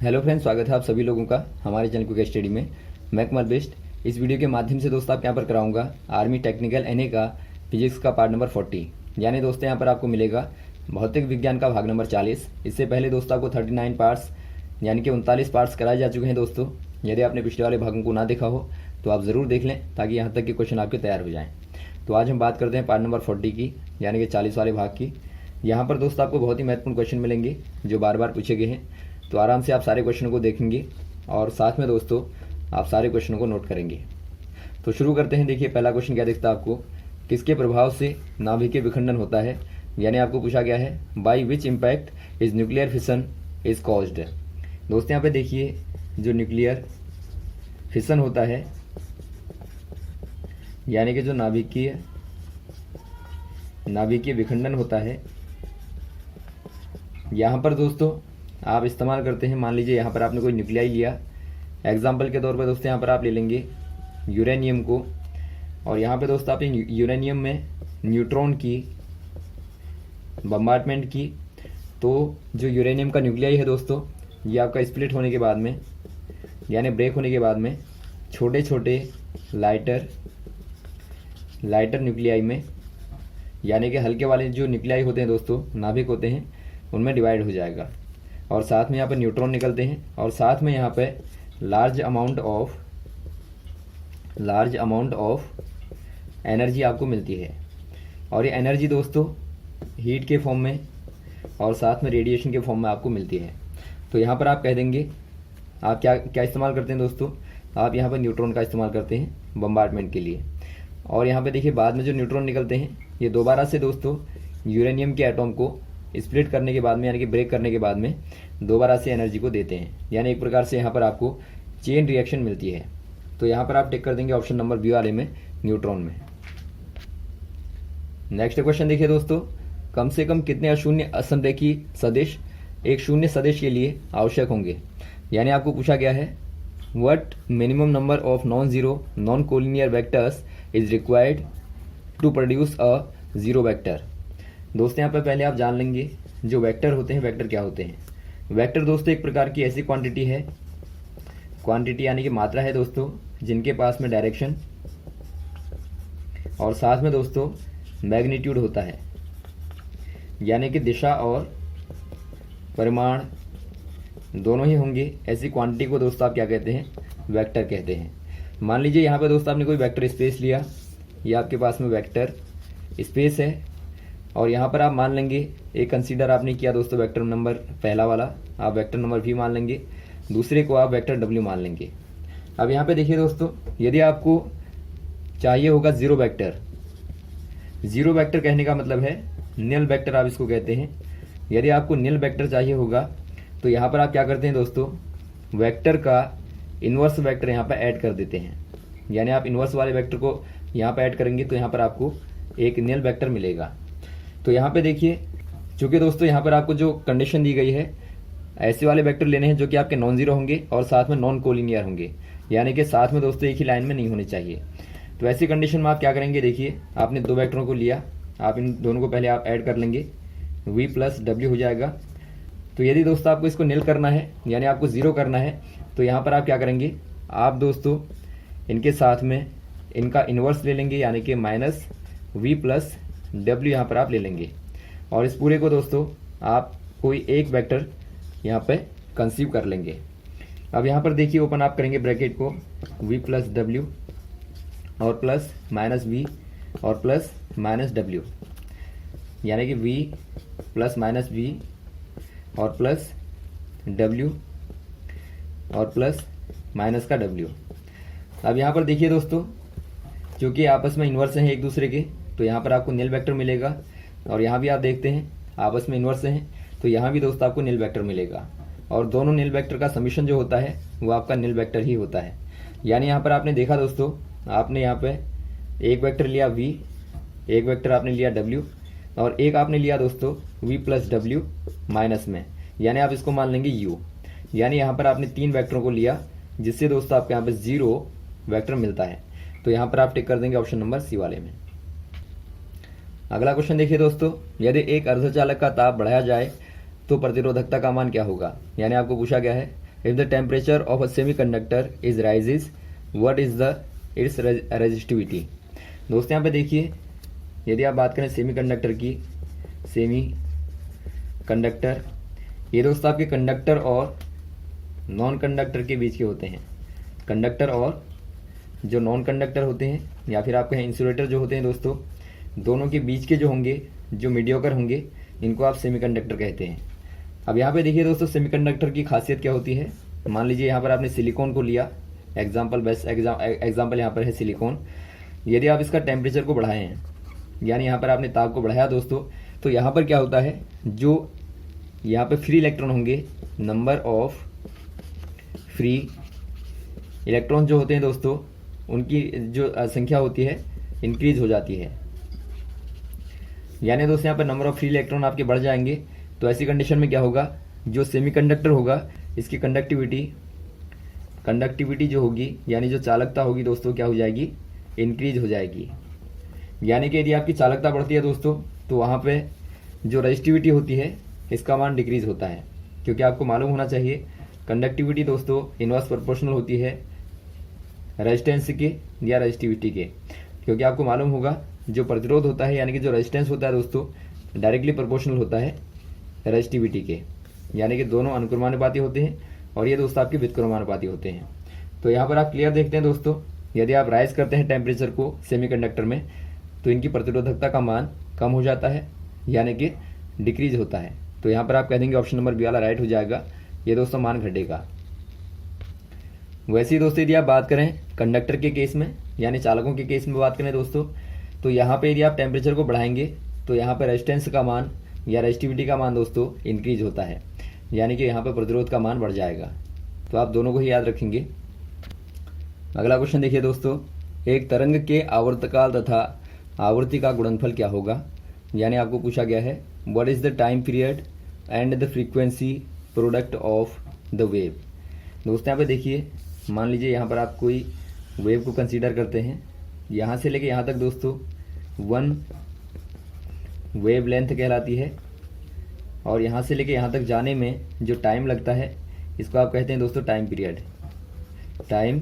Hello friends, स्वागत है आप सभी लोगों का हमारे चैनल क्विक स्टडी में। मैं कुमार बेस्ट। इस वीडियो के माध्यम से दोस्तों आप यहाँ पर कराऊंगा आर्मी टेक्निकल एनए का फिजिक्स का पार्ट नंबर 40। यानी दोस्तों यहाँ पर आपको मिलेगा भौतिक विज्ञान का भाग नंबर 40। इससे पहले दोस्तों आपको 39 पार्ट्स यानी कि 39 पार्ट्स कराए जा चुके हैं दोस्तों। यदि आपने पिछले वाले भागों को ना देखा हो तो आप ज़रूर देख लें ताकि यहाँ तक के क्वेश्चन आपके तैयार हो जाएँ। तो आज हम बात करते हैं पार्ट नंबर 40 की, यानी कि 40 वाले भाग की। यहाँ पर दोस्तों आपको बहुत ही महत्वपूर्ण क्वेश्चन मिलेंगे जो बार बार पूछे गए हैं। तो आराम से आप सारे क्वेश्चनों को देखेंगे और साथ में दोस्तों आप सारे क्वेश्चनों को नोट करेंगे। तो शुरू करते हैं। देखिए पहला क्वेश्चन क्या दिखता है आपको, किसके प्रभाव से नाभिकीय विखंडन होता है। यानी आपको पूछा गया है by which impact is nuclear fission is caused. दोस्तों यहाँ पे देखिए जो न्यूक्लियर फिशन होता है यानी कि जो नाभिकीय विखंडन होता है, यहाँ पर दोस्तों आप इस्तेमाल करते हैं। मान लीजिए यहाँ पर आपने कोई न्यूक्लियाई लिया, एग्जाम्पल के तौर पर दोस्तों यहाँ पर आप ले लेंगे यूरेनियम को, और यहाँ पे दोस्तों आपने यूरेनियम में न्यूट्रॉन की बम्बार्टमेंट की। तो जो यूरेनियम का न्यूक्लियाई है दोस्तों, ये आपका स्प्लिट होने के बाद में यानी ब्रेक होने के बाद में छोटे छोटे लाइटर न्यूक्लियाई में, यानी कि हल्के वाले जो न्यूक्लियाई होते हैं दोस्तों, नाभिक होते हैं, उनमें डिवाइड हो जाएगा। और साथ में यहाँ पर न्यूट्रॉन निकलते हैं और साथ में यहाँ पे लार्ज अमाउंट ऑफ एनर्जी आपको मिलती है। और ये एनर्जी दोस्तों हीट के फॉर्म में और साथ में रेडिएशन के फॉर्म में आपको मिलती है। तो यहाँ पर आप कह देंगे आप क्या इस्तेमाल करते हैं दोस्तों, आप यहाँ पर न्यूट्रॉन का इस्तेमाल करते हैं बम्बार्टमेंट के लिए। और यहाँ पे देखिए बाद में जो न्यूट्रॉन निकलते हैं ये दोबारा से दोस्तों यूरेनियम के एटॉम को स्प्लिट करने के बाद में यानी कि ब्रेक करने के बाद में दोबारा से एनर्जी को देते हैं। यानी एक प्रकार से यहाँ पर आपको चेन रिएक्शन मिलती है। तो यहाँ पर आप टिक कर देंगे ऑप्शन नंबर बी वाले में, न्यूट्रॉन में। नेक्स्ट क्वेश्चन देखिए दोस्तों, कम से कम कितने अशून्य असंरेखी सदिश एक शून्य सदिश के लिए आवश्यक होंगे। यानी आपको पूछा गया है what minimum number of non zero non collinear vectors is required to produce a zero vector. दोस्तों यहाँ पर पहले आप जान लेंगे जो वेक्टर होते हैं, वेक्टर क्या होते हैं। वेक्टर दोस्तों एक प्रकार की ऐसी क्वांटिटी है, क्वांटिटी यानी कि मात्रा है दोस्तों, जिनके पास में डायरेक्शन और साथ में दोस्तों मैग्नीट्यूड होता है। यानी कि दिशा और परिमाण दोनों ही होंगे। ऐसी क्वांटिटी को दोस्तों आप क्या कहते हैं, वेक्टर कहते हैं। मान लीजिए यहाँ पे दोस्तों आपने कोई वेक्टर स्पेस लिया, ये आपके पास में वेक्टर स्पेस है। और यहाँ पर आप मान लेंगे एक कंसीडर आपने किया दोस्तों वेक्टर नंबर पहला वाला आप वेक्टर नंबर v मान लेंगे, दूसरे को आप वेक्टर w मान लेंगे। अब यहाँ पे देखिए दोस्तों, यदि आपको चाहिए होगा जीरो वेक्टर कहने का मतलब है निल वेक्टर आप इसको कहते हैं। यदि आपको निल वेक्टर चाहिए होगा तो यहाँ पर आप क्या करते हैं दोस्तों, वेक्टर का इन्वर्स वेक्टर यहाँ पर ऐड कर देते हैं। यानी आप इन्वर्स वाले वेक्टर को यहाँ पर ऐड करेंगे तो यहाँ पर आपको एक निल वेक्टर मिलेगा। तो यहाँ पे देखिए चूंकि दोस्तों यहाँ पर आपको जो कंडीशन दी गई है, ऐसे वाले वेक्टर लेने हैं जो कि आपके नॉन जीरो होंगे और साथ में नॉन कोलिनियर होंगे, यानी कि साथ में दोस्तों एक ही लाइन में नहीं होने चाहिए। तो ऐसी कंडीशन में आप क्या करेंगे, देखिए आपने दो वेक्टरों को लिया, आप इन दोनों को पहले आप ऐड कर लेंगे, v प्लस डब्ल्यू हो जाएगा। तो यदि दोस्तों आपको इसको निल करना है यानी आपको जीरो करना है तो यहाँ पर आप क्या करेंगे, आप दोस्तों इनके साथ में इनका इन्वर्स ले लेंगे, यानी कि माइनस v प्लस W यहाँ पर आप ले लेंगे। और इस पूरे को दोस्तों आप कोई एक वेक्टर यहाँ पे कंसीव कर लेंगे। अब यहाँ पर देखिए ओपन आप करेंगे ब्रैकेट को, v प्लस डब्ल्यू और प्लस माइनस v और प्लस माइनस w, यानी कि v प्लस माइनस v और प्लस w और प्लस माइनस का w। अब यहाँ पर देखिए दोस्तों क्योंकि आपस में इन्वर्स हैं एक दूसरे के, तो यहाँ पर आपको निल वेक्टर मिलेगा। और यहाँ भी आप देखते हैं आपस में इन्वर्स हैं, तो यहाँ भी दोस्तों आपको निल वेक्टर मिलेगा। और दोनों निल वेक्टर का समीशन जो होता है वो आपका निल वेक्टर ही होता है। यानी यहाँ पर आपने देखा दोस्तों, आपने यहाँ पे एक वेक्टर लिया v, एक वेक्टर आपने लिया w और एक आपने लिया दोस्तों v प्लस डब्ल्यू माइनस में, यानी आप इसको मान लेंगे u। यानी यहाँ पर आपने तीन वेक्टरों को लिया जिससे दोस्तों आपको यहाँ पे जीरो वेक्टर मिलता है। तो यहाँ पर आप टिक कर देंगे ऑप्शन नंबर सी वाले में। अगला क्वेश्चन देखिए दोस्तों, यदि एक अर्धचालक का ताप बढ़ाया जाए तो प्रतिरोधकता का मान क्या होगा। यानी आपको पूछा गया है if the temperature of a semi conductor is rises what is the it's resistivity. दोस्तों यहाँ पे देखिए, यदि आप बात करें सेमी कंडक्टर की, सेमी कंडक्टर ये दोस्तों आपके कंडक्टर और नॉन कंडक्टर के बीच के होते हैं। कंडक्टर और जो नॉन कंडक्टर होते हैं या फिर आप कहें इंसुलेटर जो होते हैं दोस्तों, दोनों के बीच के जो होंगे, जो मीडियोकर होंगे, इनको आप सेमीकंडक्टर कहते हैं। अब यहाँ पे देखिए दोस्तों, सेमीकंडक्टर की खासियत क्या होती है। मान लीजिए यहाँ पर आपने सिलिकॉन को लिया, एग्जाम्पल बेस्ट एग्जाम्पल यहाँ पर है सिलिकॉन। यदि आप इसका टेम्परेचर को बढ़ाए हैं, यानी यहाँ पर आपने ताप को बढ़ाया दोस्तों, तो यहाँ पर क्या होता है, जो यहाँ पे फ्री इलेक्ट्रॉन होंगे, नंबर ऑफ फ्री इलेक्ट्रॉन जो होते हैं दोस्तों, उनकी जो संख्या होती है इंक्रीज हो जाती है। यानी दोस्तों यहाँ पर नंबर ऑफ फ्री इलेक्ट्रॉन आपके बढ़ जाएंगे। तो ऐसी कंडीशन में क्या होगा, जो सेमीकंडक्टर होगा इसकी कंडक्टिविटी जो होगी, यानी जो चालकता होगी दोस्तों, क्या हो जाएगी, इंक्रीज हो जाएगी। यानी कि यदि आपकी चालकता बढ़ती है दोस्तों, तो वहाँ पे जो रेजिस्टिविटी होती है इसका मान डिक्रीज होता है। क्योंकि आपको मालूम होना चाहिए कंडक्टिविटी दोस्तों इनवर्स प्रोपोर्शनल होती है रेजिस्टेंस के या रेजिस्टिविटी के। क्योंकि आपको मालूम होगा जो प्रतिरोध होता है, यानी कि जो रेजिस्टेंस होता है दोस्तों, डायरेक्टली प्रोपोर्शनल होता है रेजिस्टिविटी के। यानी कि दोनों अनुक्रमानुपाती होते हैं और ये दोस्तों आपके व्युत्क्रमानुपाती होते हैं। तो यहाँ पर आप क्लियर देखते हैं दोस्तों, यदि आप राइज करते हैं टेम्परेचर को सेमीकंडक्टर में, तो इनकी प्रतिरोधकता का मान कम हो जाता है, यानी कि डिक्रीज होता है। तो यहाँ पर आप कह देंगे ऑप्शन नंबर बी वाला राइट हो जाएगा, ये दोस्तों मान घटेगा। वैसे ही दोस्तों यदि आप बात करें कंडक्टर के केस में, यानी चालकों के केस में बात करें दोस्तों, तो यहाँ पे यदि आप टेम्परेचर को बढ़ाएंगे तो यहाँ पे रेजिस्टेंस का मान या रेजिस्टिविटी का मान दोस्तों इंक्रीज होता है, यानी कि यहाँ पे प्रतिरोध का मान बढ़ जाएगा। तो आप दोनों को ही याद रखेंगे। अगला क्वेश्चन देखिए दोस्तों, एक तरंग के आवर्तकाल तथा आवृत्ति का गुणनफल क्या होगा। यानी आपको पूछा गया है what is the time period and the frequency product of the wave. दोस्तों यहाँ पे देखिए, मान लीजिए यहाँ पर आप कोई वेव को कंसीडर करते हैं, यहाँ से लेके यहाँ तक दोस्तों 1 वेव लेंथ कहलाती है, और यहाँ से लेके यहाँ तक जाने में जो टाइम लगता है इसको आप कहते हैं दोस्तों टाइम पीरियड। टाइम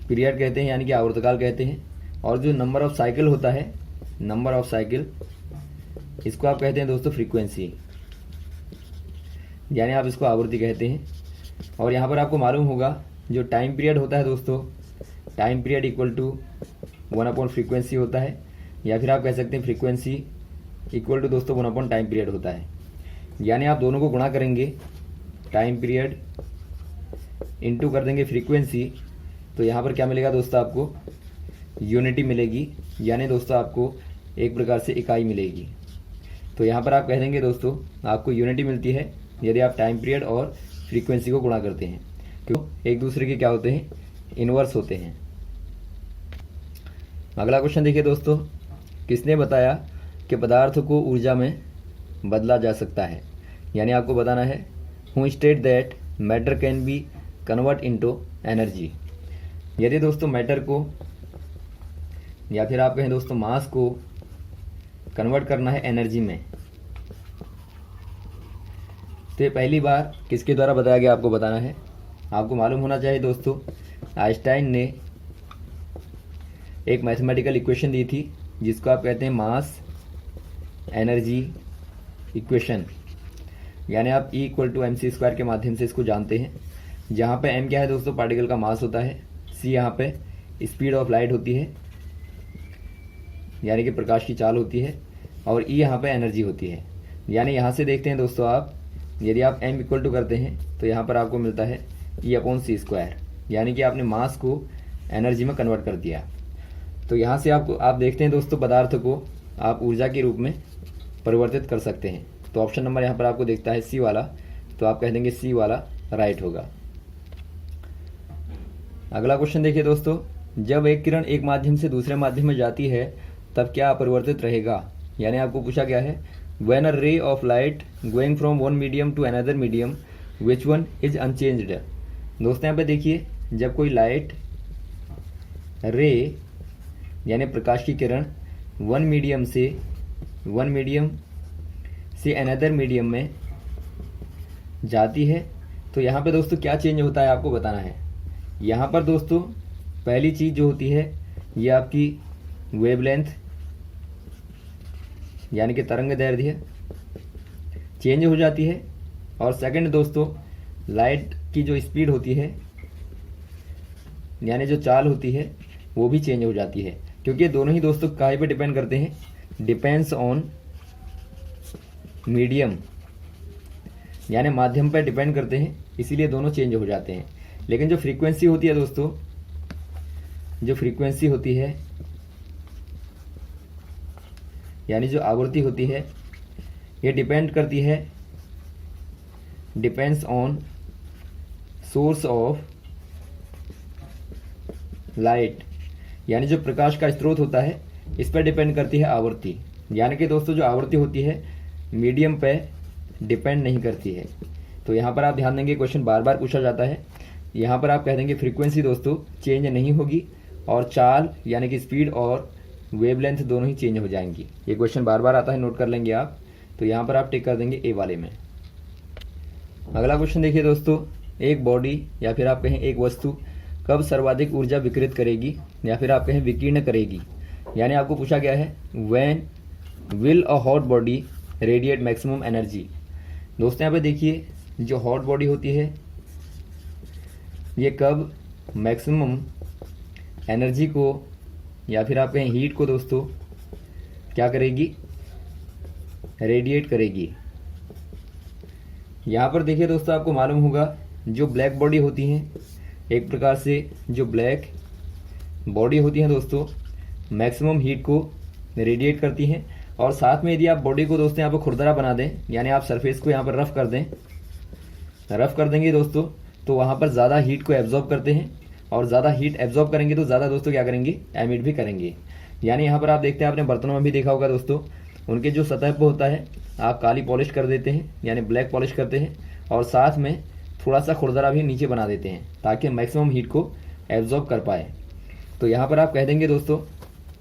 पीरियड कहते हैं, यानी कि आवर्तकाल कहते हैं। और जो नंबर ऑफ साइकिल होता है, नंबर ऑफ साइकिल, इसको आप कहते हैं दोस्तों फ्रीक्वेंसी, यानी आप इसको आवृत्ति कहते हैं। और यहाँ पर आपको मालूम होगा जो टाइम पीरियड होता है दोस्तों, time period equal to 1 frequency होता है, या फिर आप कह सकते हैं फ्रीक्वेंसी इक्वल टू दोस्तों 1 टाइम पीरियड होता है। यानी आप दोनों को गुणा करेंगे, टाइम पीरियड इंटू कर देंगे फ्रीक्वेंसी, तो यहाँ पर क्या मिलेगा दोस्तों, आपको यूनिटी मिलेगी, यानी दोस्तों आपको एक प्रकार से इकाई मिलेगी। तो यहाँ पर आप कह देंगे दोस्तों आपको यूनिटी मिलती है यदि आप टाइम पीरियड और फ्रीक्वेंसी को गुणा करते हैं, क्यों, एक दूसरे के क्या होते हैं, इनवर्स होते हैं। अगला क्वेश्चन देखिए दोस्तों, किसने बताया कि पदार्थ को ऊर्जा में बदला जा सकता है। यानी आपको बताना है who state that matter can be convert into energy. यदि दोस्तों मैटर को या फिर आप कहें दोस्तों मास को कन्वर्ट करना है एनर्जी में, तो ये पहली बार किसके द्वारा बताया गया आपको बताना है। आपको मालूम होना चाहिए दोस्तों, आइंस्टाइन ने एक मैथमेटिकल इक्वेशन दी थी जिसको आप कहते हैं मास एनर्जी इक्वेशन। यानी आप E = mc² के माध्यम से इसको जानते हैं, जहाँ पे m क्या है दोस्तों, पार्टिकल का मास होता है, c यहाँ पे स्पीड ऑफ लाइट होती है, यानी कि प्रकाश की चाल होती है, और E यहाँ पे एनर्जी होती है। यानी यहाँ से देखते हैं दोस्तों आप, यदि आप m = करते हैं तो यहाँ पर आपको मिलता है E/c², यानी कि आपने मास को एनर्जी में कन्वर्ट कर दिया। तो यहाँ से आप देखते हैं दोस्तों पदार्थ को आप ऊर्जा के रूप में परिवर्तित कर सकते हैं। तो ऑप्शन नंबर यहाँ पर आपको देखता है सी वाला, तो आप कह देंगे सी वाला राइट होगा। अगला क्वेश्चन देखिए दोस्तों, जब एक किरण एक माध्यम से दूसरे माध्यम में जाती है तब क्या अपरिवर्तित रहेगा। यानी आपको पूछा गया है when a ray of light going from one medium to another medium which one is unchanged. दोस्तों यहाँ पे देखिए, जब कोई लाइट रे यानी प्रकाश की किरण वन मीडियम से अनदर मीडियम में जाती है तो यहाँ पे दोस्तों क्या चेंज होता है आपको बताना है। यहाँ पर दोस्तों पहली चीज़ जो होती है ये आपकी वेवलेंथ यानी कि तरंग दैर्ध्य चेंज हो जाती है, और सेकंड दोस्तों लाइट की जो स्पीड होती है यानी जो चाल होती है वो भी चेंज हो जाती है, क्योंकि ये दोनों ही दोस्तों काहे पे डिपेंड करते हैं, डिपेंड्स ऑन मीडियम यानी माध्यम पर डिपेंड करते हैं, इसीलिए दोनों चेंज हो जाते हैं। लेकिन जो फ्रीक्वेंसी होती है दोस्तों, जो फ्रीक्वेंसी होती है यानी जो आवृत्ति होती है ये डिपेंड करती है, depends on source of light यानी जो प्रकाश का स्रोत होता है इस पर डिपेंड करती है आवृत्ति। यानी कि दोस्तों जो आवृत्ति होती है मीडियम पे डिपेंड नहीं करती है। तो यहाँ पर आप ध्यान देंगे, क्वेश्चन बार बार पूछा जाता है। यहाँ पर आप कह देंगे फ्रीक्वेंसी दोस्तों चेंज नहीं होगी, और चाल यानी कि स्पीड और वेवलेंथ दोनों ही चेंज हो जाएंगी। ये क्वेश्चन बार बार आता है, नोट कर लेंगे आप। तो यहाँ पर आप टिक कर देंगे ए वाले में। अगला क्वेश्चन देखिए दोस्तों, एक बॉडी या फिर आप कहें एक वस्तु कब सर्वाधिक ऊर्जा विकिरित करेगी या फिर आप कहें विकीर्ण करेगी। यानी आपको पूछा गया है when will a hot body radiate maximum energy. दोस्तों यहाँ पे देखिए जो हॉट बॉडी होती है ये कब मैक्सिमम एनर्जी को या फिर आप कहें हीट को दोस्तों क्या करेगी, रेडिएट करेगी। यहाँ पर देखिए दोस्तों आपको मालूम होगा जो ब्लैक बॉडी होती हैं, एक प्रकार से जो ब्लैक बॉडी होती हैं दोस्तों मैक्सिमम हीट को रेडिएट करती हैं, और साथ में यदि आप बॉडी को दोस्तों यहाँ पर खुरदरा बना दें यानी आप सरफेस को यहाँ पर रफ कर दें, रफ कर देंगे दोस्तों तो वहाँ पर ज़्यादा हीट को एब्जॉर्ब करते हैं, और ज़्यादा हीट एब्जॉर्ब करेंगे तो ज़्यादा दोस्तों क्या करेंगे, एमिट भी करेंगे। यानी यहाँ पर आप देखते हैं, आपने बर्तनों में भी देखा होगा दोस्तों, उनके जो सतह पर होता है आप काली पॉलिश कर देते हैं यानी ब्लैक पॉलिश करते हैं, और साथ में थोड़ा सा खुरदरा भी नीचे बना देते हैं ताकि मैक्सिमम हीट को एब्जॉर्ब कर पाए। तो यहाँ पर आप कह देंगे दोस्तों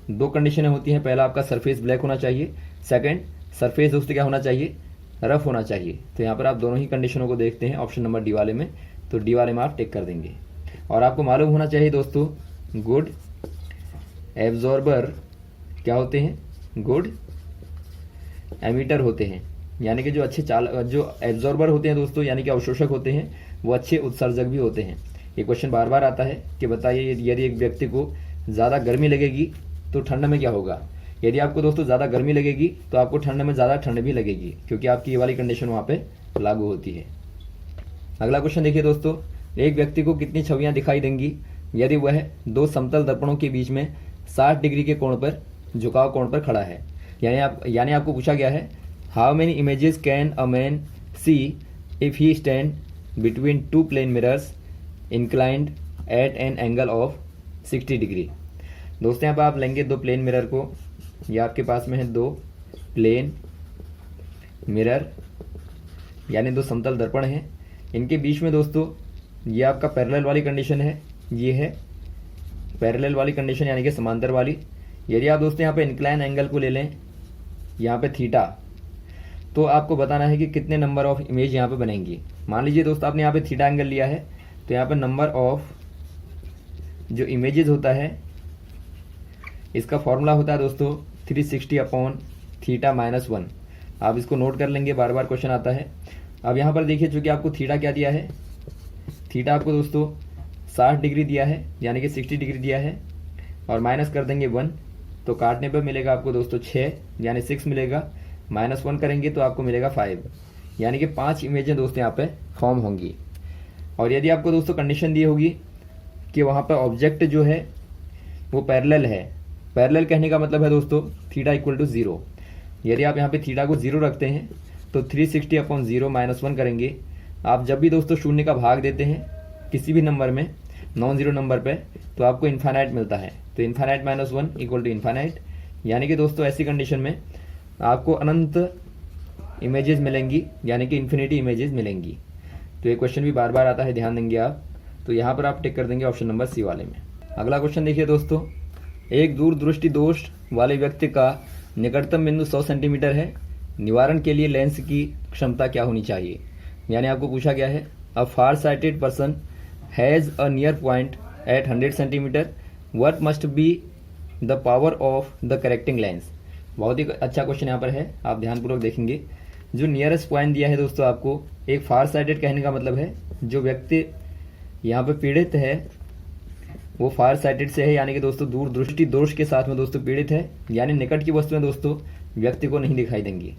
दो कंडीशनें होती हैं, पहला आपका सरफेस ब्लैक होना चाहिए, सेकंड सरफेस दोस्तों क्या होना चाहिए, रफ होना चाहिए। तो यहाँ पर आप दोनों ही कंडीशनों को देखते हैं ऑप्शन नंबर डी वाले में, तो डी वाले में आप टिक कर देंगे। और आपको मालूम होना चाहिए दोस्तों गुड एब्जॉर्बर क्या होते हैं, गुड एमिटर होते हैं। यानी कि जो अच्छे जो एब्जॉर्बर होते हैं दोस्तों यानी कि अवशोषक होते हैं वो अच्छे उत्सर्जक भी होते हैं। ये क्वेश्चन बार बार आता है कि बताइए यदि एक व्यक्ति को ज़्यादा गर्मी लगेगी तो ठंड में क्या होगा। यदि आपको दोस्तों ज़्यादा गर्मी लगेगी तो आपको ठंड में ज़्यादा ठंड भी लगेगी, क्योंकि आपकी ये वाली कंडीशन वहाँ पे लागू होती है। अगला क्वेश्चन देखिए दोस्तों, एक व्यक्ति को कितनी छवियाँ दिखाई देंगी यदि वह दो समतल दर्पणों के बीच में 60 डिग्री के कोण पर झुकाव कोण पर खड़ा है। यानी आपको पूछा गया है how many images can a man see if he stand between two plane mirrors inclined at an angle of 60 degree. दोस्तों यहाँ पर आप लेंगे दो प्लेन मिरर को, ये आपके पास में है दो प्लेन मिरर यानी दो समतल दर्पण हैं, इनके बीच में दोस्तों ये आपका पैरेलल वाली कंडीशन है, ये है पैरेलल वाली कंडीशन यानी कि समांतर वाली। यदि आप दोस्तों यहाँ पे इंक्लाइन एंगल को ले लें यहाँ पे थीटा, तो आपको बताना है कि कितने नंबर ऑफ इमेज यहाँ पे बनेंगी। मान लीजिए दोस्तों आपने यहाँ पे थीटा एंगल लिया है, तो यहाँ पे नंबर ऑफ जो इमेजेस होता है इसका फॉर्मूला होता है दोस्तों 360 अपॉन थीटा माइनस 1। आप इसको नोट कर लेंगे, बार बार क्वेश्चन आता है। अब यहाँ पर देखिए चूँकि आपको थीटा क्या दिया है, थीटा आपको दोस्तों 60 डिग्री दिया है यानी कि 60 डिग्री दिया है, और माइनस कर देंगे 1 तो काटने पर मिलेगा आपको दोस्तों 6 यानी 6 मिलेगा, माइनस 1 करेंगे तो आपको मिलेगा 5 यानी कि 5 इमेजें दोस्तों यहाँ पे फॉर्म होंगी। और यदि आपको दोस्तों कंडीशन दी होगी कि वहाँ पर ऑब्जेक्ट जो है वो पैरेलल है, पैरेलल कहने का मतलब है दोस्तों थीटा इक्वल टू 0। यदि आप यहाँ पे थीटा को 0 रखते हैं तो 360 अपॉन 0 माइनस 1 करेंगे। आप जब भी दोस्तों शून्य का भाग देते हैं किसी भी नंबर में, नॉन जीरो नंबर पे, तो आपको इन्फाइनाइट मिलता है। तो infinite minus 1 equal to infinite, यानी कि दोस्तों ऐसी कंडीशन में आपको अनंत इमेजेस मिलेंगी यानी कि इन्फिनिटी इमेजेस मिलेंगी। तो ये क्वेश्चन भी बार बार आता है, ध्यान देंगे आप। तो यहाँ पर आप टिक कर देंगे ऑप्शन नंबर सी वाले में। अगला क्वेश्चन देखिए दोस्तों, एक दूरदृष्टि दोष वाले व्यक्ति का निकटतम बिंदु 100 सेंटीमीटर है, निवारण के लिए लेंस की क्षमता क्या होनी चाहिए। यानी आपको पूछा गया है a far sighted person has a near point at 100 centimetre, what must be the power of the correcting lens. बहुत ही अच्छा क्वेश्चन यहाँ पर है, आप ध्यानपूर्वक देखेंगे। जो नियरेस्ट पॉइंट दिया है दोस्तों आपको, एक फार साइडेड कहने का मतलब है जो व्यक्ति यहाँ पे पीड़ित है वो फार साइटेड से है, यानी कि दोस्तों दूर दृष्टि दोष के साथ में दोस्तों पीड़ित है, यानी निकट की वस्तुएं दोस्तों व्यक्ति को नहीं दिखाई देंगी।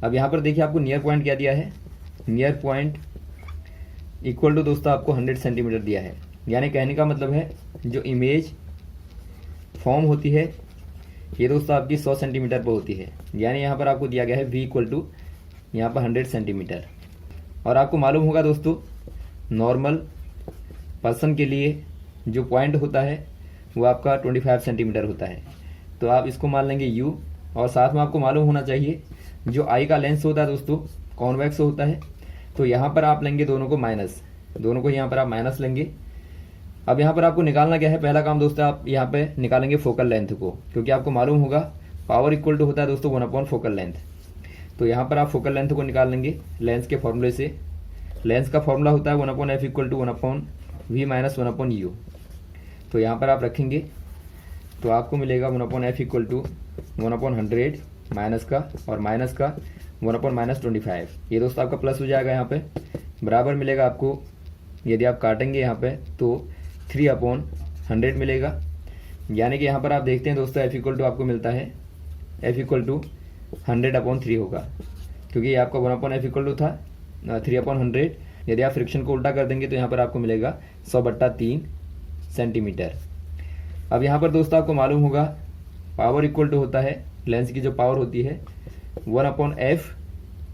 अब यहाँ पर देखिए आपको नियर पॉइंट क्या दिया है, नियर पॉइंट इक्वल टू दोस्तों आपको 100 सेंटीमीटर दिया है, यानी कहने का मतलब है जो इमेज फॉर्म होती है ये दोस्तों आपकी 100 सेंटीमीटर पर होती है, यानी यहाँ पर आपको दिया गया है v इक्वल टू यहाँ पर 100 सेंटीमीटर। और आपको मालूम होगा दोस्तों नॉर्मल पर्सन के लिए जो पॉइंट होता है वो आपका 25 सेंटीमीटर होता है, तो आप इसको मान लेंगे u। और साथ में आपको मालूम होना चाहिए जो आई का लेंस होता है दोस्तों कॉन्वेक्स होता है, तो यहाँ पर आप लेंगे दोनों को माइनस, दोनों को यहाँ पर आप माइनस लेंगे। अब यहाँ पर आपको निकालना क्या है, पहला काम दोस्तों आप यहाँ पे निकालेंगे फोकल लेंथ को, क्योंकि आपको मालूम होगा पावर इक्वल टू होता है दोस्तों 1/4 फोकल लेंथ। तो यहाँ पर आप फोकल लेंथ को निकाल लेंगे लेंस के फॉर्मूले से। लेंस का फॉर्मूला होता है 1/f equal to 1/v minus 1/u। तो यहाँ पर आप रखेंगे तो आपको मिलेगा 1/f इक्वल टू 1/100 माइनस का और माइनस का 1/-25। ये दोस्तों आपका प्लस हो जाएगा यहाँ पे, बराबर मिलेगा आपको, यदि आप काटेंगे यहाँ पे तो 3/100 मिलेगा। यानी कि यहाँ पर आप देखते हैं दोस्तों f इक्वल टू आपको मिलता है f इक्वल टू 100/3 होगा, क्योंकि ये आपका 1/f इक्वल टू था 3/100। यदि आप फ्रिक्शन को उल्टा कर देंगे तो यहाँ पर आपको मिलेगा 100/3 सेंटीमीटर। अब यहाँ पर दोस्तों आपको मालूम होगा पावर इक्वल टू होता है लेंस की जो पावर होती है 1/f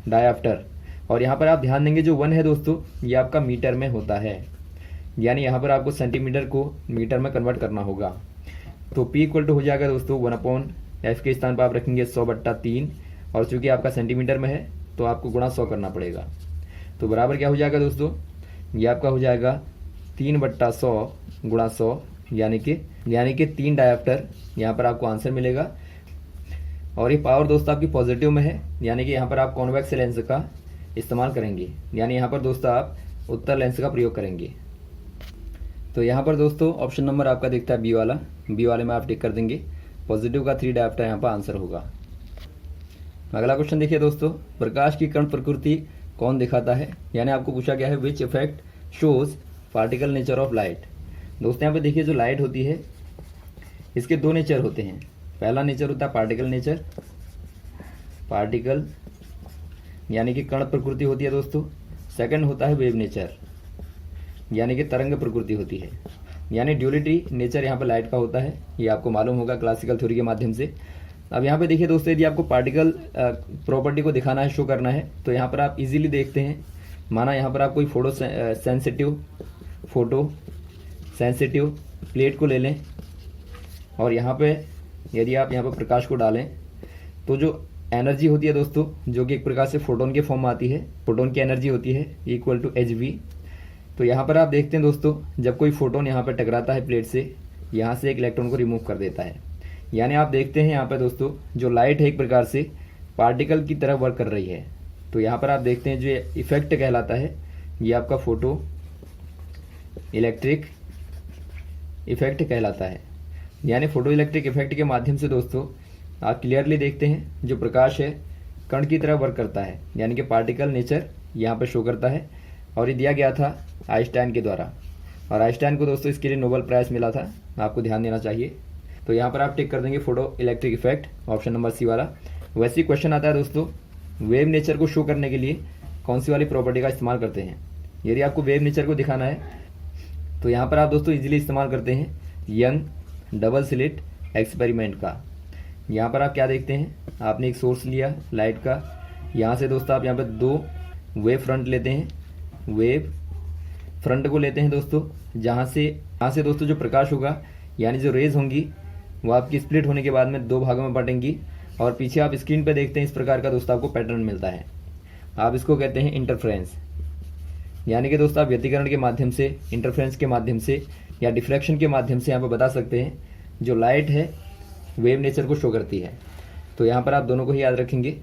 डायप्टर, और यहाँ पर आप ध्यान देंगे जो 1 है दोस्तों ये आपका मीटर में होता है, यानी यहाँ पर आपको सेंटीमीटर को मीटर में कन्वर्ट करना होगा। तो P इक्वल टू हो जाएगा दोस्तों 1/f के स्थान पर आप रखेंगे 100/3, और चूंकि आपका सेंटीमीटर में है तो आपको गुणा 100 करना पड़ेगा। तो बराबर क्या हो जाएगा दोस्तों, ये आपका हो जाएगा 3/100 गुणा 100, यानी कि 3 डायप्टर यहाँ पर आपको आंसर मिलेगा। और ये पावर दोस्तों आपकी पॉजिटिव में है, यानी कि यहाँ पर आप कॉन्वेक्स लेंस का इस्तेमाल करेंगे, यानी यहाँ पर दोस्तों आप उत्तर लेंस का प्रयोग करेंगे। तो यहाँ पर दोस्तों ऑप्शन नंबर आपका दिखता है बी वाला, बी वाले में आप टिक कर देंगे, पॉजिटिव का 3 डायप्टर यहाँ पर आंसर होगा। अगला क्वेश्चन देखिए दोस्तों, प्रकाश की कण प्रकृति कौन दिखाता है, यानी आपको पूछा गया है which effect shows particle nature of light. दोस्तों यहाँ पे देखिए जो लाइट होती है इसके 2 नेचर होते हैं। पहला नेचर होता है पार्टिकल नेचर, पार्टिकल यानी कि कण प्रकृति होती है दोस्तों। सेकंड होता है वेव नेचर, यानी कि तरंग प्रकृति होती है, यानी ड्यूलिटी नेचर यहाँ पर लाइट का होता है, ये आपको मालूम होगा क्लासिकल थ्योरी के माध्यम से। अब यहाँ पे देखिए दोस्तों यदि आपको पार्टिकल प्रॉपर्टी को दिखाना है, शो करना है, तो यहाँ पर आप इजीली देखते हैं। माना यहाँ पर आप कोई फोटो सेंसिटिव प्लेट को ले लें, और यहाँ पे यदि आप यहाँ पर प्रकाश को डालें तो जो एनर्जी होती है दोस्तों, जो कि एक प्रकार से फोटोन के फॉर्म में आती है, फोटोन की एनर्जी होती है इक्वल टू hv। तो यहाँ पर आप देखते हैं दोस्तों जब कोई फोटोन यहाँ पर टकराता है प्लेट से, यहाँ से एक इलेक्ट्रॉन को रिमूव कर देता है, यानी आप देखते हैं यहाँ पर दोस्तों जो लाइट है एक प्रकार से पार्टिकल की तरह वर्क कर रही है। तो यहाँ पर आप देखते हैं जो इफेक्ट कहलाता है ये आपका फोटो इलेक्ट्रिक इफेक्ट कहलाता है, यानी फोटो इलेक्ट्रिक इफेक्ट के माध्यम से दोस्तों आप क्लियरली देखते हैं जो प्रकाश है कण की तरह वर्क करता है, यानी कि पार्टिकल नेचर यहाँ पर शो करता है। और ये दिया गया था आइंस्टाइन के द्वारा, और आइंस्टाइन को दोस्तों इसके लिए नोबेल प्राइज मिला था, आपको ध्यान देना चाहिए। तो यहाँ पर आप टिक कर देंगे photo electric effect, option number C वाला। वैसे ही क्वेश्चन आता है दोस्तों वेव नेचर को शो करने के लिए कौन सी वाली प्रॉपर्टी का इस्तेमाल करते हैं। यदि आपको वेव नेचर को दिखाना है तो यहाँ पर आप दोस्तों इजीली इस्तेमाल करते हैं यंग डबल स्लिट एक्सपेरिमेंट का। यहाँ पर आप क्या देखते हैं, आपने एक सोर्स लिया लाइट का, यहाँ से दोस्तों आप यहाँ पर 2 वेव फ्रंट लेते हैं, वेव फ्रंट को लेते हैं दोस्तों, जहाँ से दोस्तों जो प्रकाश होगा यानी जो रेज होंगी वो आपकी स्प्लिट होने के बाद में 2 भागों में बटेंगी, और पीछे आप स्क्रीन पे देखते हैं इस प्रकार का दोस्तों आपको पैटर्न मिलता है। आप इसको कहते हैं इंटरफ्रेंस, यानी कि दोस्तों आप व्यतिकरण के माध्यम से, इंटरफ्रेंस के माध्यम से या डिफ्रैक्शन के माध्यम से यहाँ पर बता सकते हैं जो लाइट है वेव नेचर को शो करती है। तो यहाँ पर आप दोनों को ही याद रखेंगे।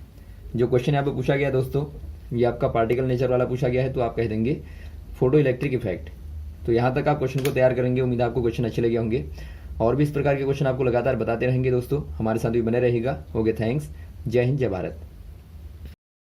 जो क्वेश्चन यहाँ पर पूछा गया दोस्तों ये आपका पार्टिकल नेचर वाला पूछा गया है, तो आप कह देंगे फोटो इलेक्ट्रिक इफेक्ट। तो यहाँ तक आप क्वेश्चन को तैयार करेंगे। उम्मीद है आपको क्वेश्चन अच्छे लगे होंगे और भी इस प्रकार के क्वेश्चन आपको लगातार बताते रहेंगे दोस्तों। हमारे साथ भी बने रहेगा। Okay, thanks. जय हिंद, जय भारत।